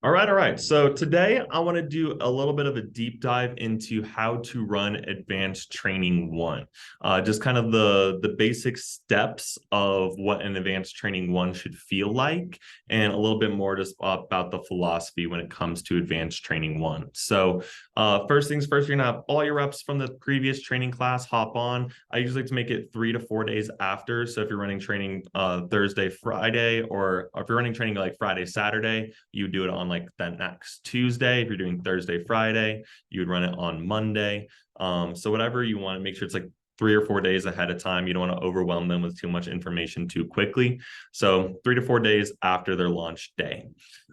All right, all right. So today I want to do a little bit of a deep dive into how to run Advanced Training 1. Just kind of the basic steps of what an Advanced Training 1 should feel like, and a little bit more just about the philosophy when it comes to Advanced Training 1. So first things first, you're gonna have all your reps from the previous training class hop on. I usually like to make it 3 to 4 days after. So if you're running training Thursday, Friday, or if you're running training like Friday, Saturday, you do it on like that next Tuesday. If you're doing Thursday, Friday, you would run it on Monday. So whatever you want to make sure it's like 3 or 4 days ahead of time. You don't want to overwhelm them with too much information too quickly. So 3 to 4 days after their launch day.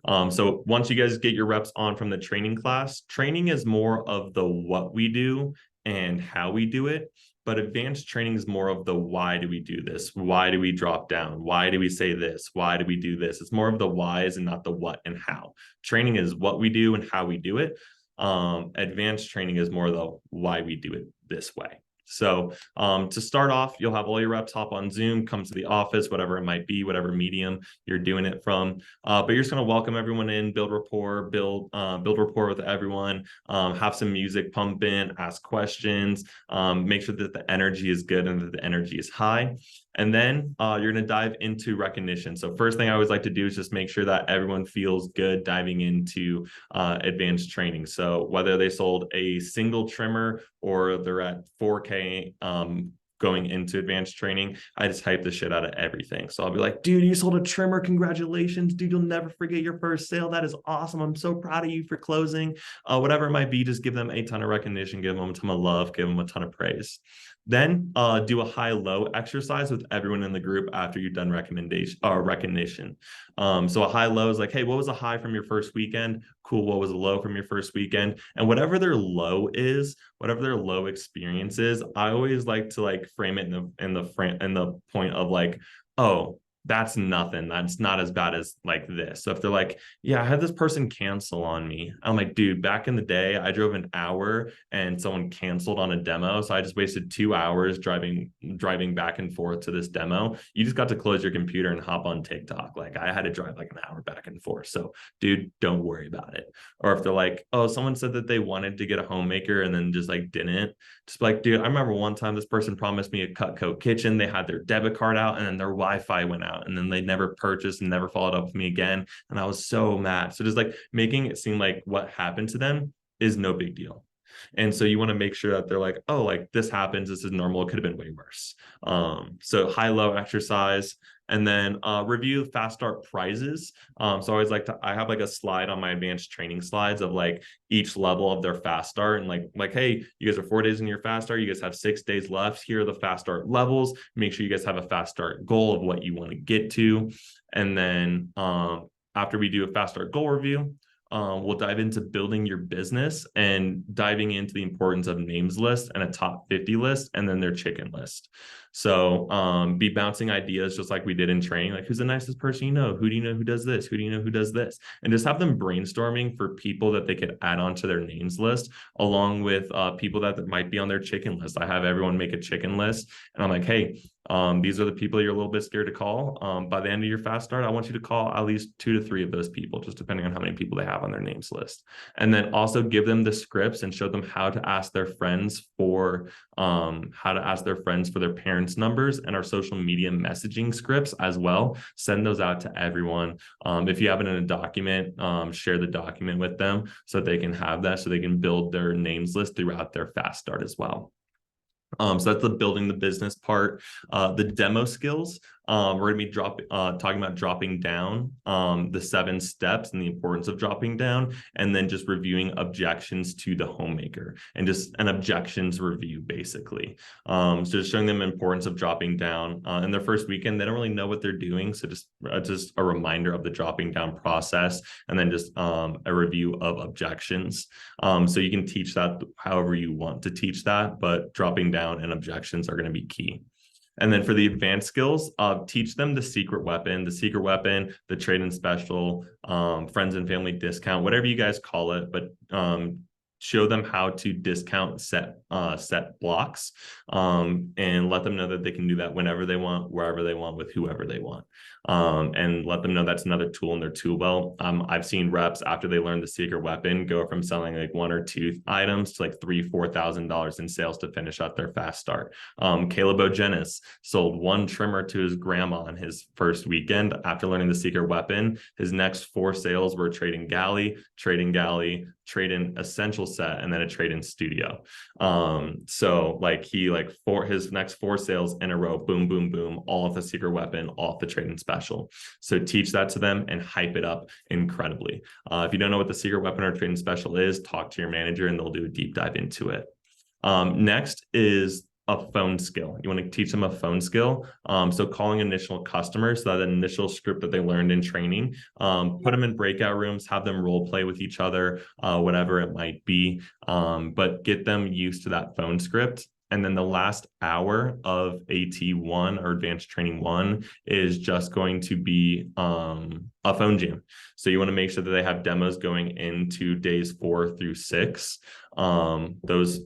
So once you guys get your reps on from the training class, training is more of the what we do and how we do it. But advanced training is more of the why do we do this? Why do we drop down? Why do we say this? Why do we do this? It's more of the whys and not the what and how. Training is what we do and how we do it. Advanced training is more the why we do it this way. So to start off, you'll have all your reps hop on Zoom, come to the office, whatever it might be, whatever medium you're doing it from. But you're just going to welcome everyone in, build rapport, build rapport with everyone, have some music pump in, ask questions, make sure that the energy is good and that the energy is high. And then you're going to dive into recognition. So first thing I always like to do is just make sure that everyone feels good diving into advanced training. So whether they sold a single trimmer or they're at 4K going into advanced training, I just hype the shit out of everything. So I'll be like, dude, you sold a trimmer. Congratulations, dude. You'll never forget your first sale. That is awesome. I'm so proud of you for closing. Whatever it might be, just give them a ton of recognition, give them a ton of love, give them a ton of praise. Then do a high-low exercise with everyone in the group after you've done recognition. So a high-low is like, hey, what was a high from your first weekend? Cool. What was a low from your first weekend? And whatever their low is, whatever their low experience is, I always like to like frame it in the point of like, oh, that's nothing. That's not as bad as like this. So if they're like, yeah, I had this person cancel on me. I'm like, dude, back in the day, I drove an hour and someone canceled on a demo. So I just wasted 2 hours driving back and forth to this demo. You just got to close your computer and hop on TikTok. Like I had to drive like an hour back and forth. So dude, don't worry about it. Or if they're like, oh, someone said that they wanted to get a homemaker and then just like didn't, just like, dude, I remember one time this person promised me a Cutco kitchen. They had their debit card out and then their Wi-Fi went out and then they never purchased and never followed up with me again. And I was so mad. So just like making it seem like what happened to them is no big deal. And so you want to make sure that they're like, oh, like this happens. This is normal. It could have been way worse. So high-low exercise. And then review fast start prizes. So I always like to, I have like a slide on my advanced training slides of like each level of their fast start and like, hey, you guys are 4 days in your fast start. You guys have 6 days left. Here are the fast start levels. Make sure you guys have a fast start goal of what you want to get to. And then after we do a fast start goal review, we'll dive into building your business and diving into the importance of names list and a top 50 list and then their chicken list. So be bouncing ideas just like we did in training, like who's the nicest person you know? Who do you know who does this? Who do you know who does this? And just have them brainstorming for people that they could add on to their names list, along with people that might be on their chicken list. I have everyone make a chicken list and I'm like, hey, these are the people you're a little bit scared to call. By the end of your fast start, I want you to call at least 2 to 3 of those people, just depending on how many people they have on their names list. And then also give them the scripts and show them how to ask their friends for their parents' numbers and our social media messaging scripts as well. Send those out to everyone. If you have it in a document, share the document with them so that they can have that, so they can build their names list throughout their fast start as well. So that's the building the business part. The demo skills, we're going to be talking about dropping down the 7 steps and the importance of dropping down, and then just reviewing objections to the homemaker and just an objections review, basically. So just showing them the importance of dropping down. In their first weekend, they don't really know what they're doing. So just a reminder of the dropping down process, and then just a review of objections. So you can teach that however you want to teach that, but dropping down and objections are going to be key. And then for the advanced skills, teach them the secret weapon, the trade and special, friends and family discount, whatever you guys call it. But show them how to discount set blocks, and let them know that they can do that whenever they want, wherever they want, with whoever they want. And let them know that's another tool in their tool belt. I've seen reps after they learn the secret weapon go from selling like 1 or 2 items to like $3,000-$4,000 in sales to finish out their fast start. Caleb Ogenis sold 1 trimmer to his grandma on his first weekend after learning the secret weapon. His next 4 sales were trading galley, trade-in essential set, and then a trade-in studio. So like for his next 4 sales in a row, boom, boom, boom, all of the secret weapon, all of the trade-in special. So teach that to them and hype it up incredibly. If you don't know what the secret weapon or trade-in special is, talk to your manager and they'll do a deep dive into it. Next is a phone skill. You want to teach them a phone skill. So calling initial customers, so that initial script that they learned in training, put them in breakout rooms, have them role play with each other, whatever it might be, but get them used to that phone script. And then the last hour of AT1 or Advanced Training 1 is just going to be a phone jam. So you want to make sure that they have demos going into days 4 through 6. Those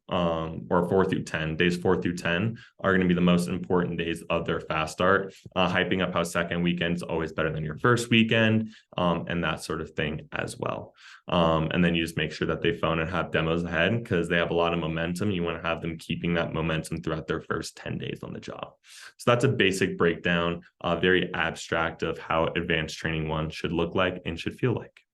or 4 through 10. Days 4 through 10 are going to be the most important days of their fast start, hyping up how second weekend is always better than your first weekend, and that sort of thing as well. And then you just make sure that they phone and have demos ahead because they have a lot of momentum. You want to have them keeping that momentum throughout their first 10 days on the job. So that's a basic breakdown, very abstract of how Advanced Training 1 should look like and should feel like.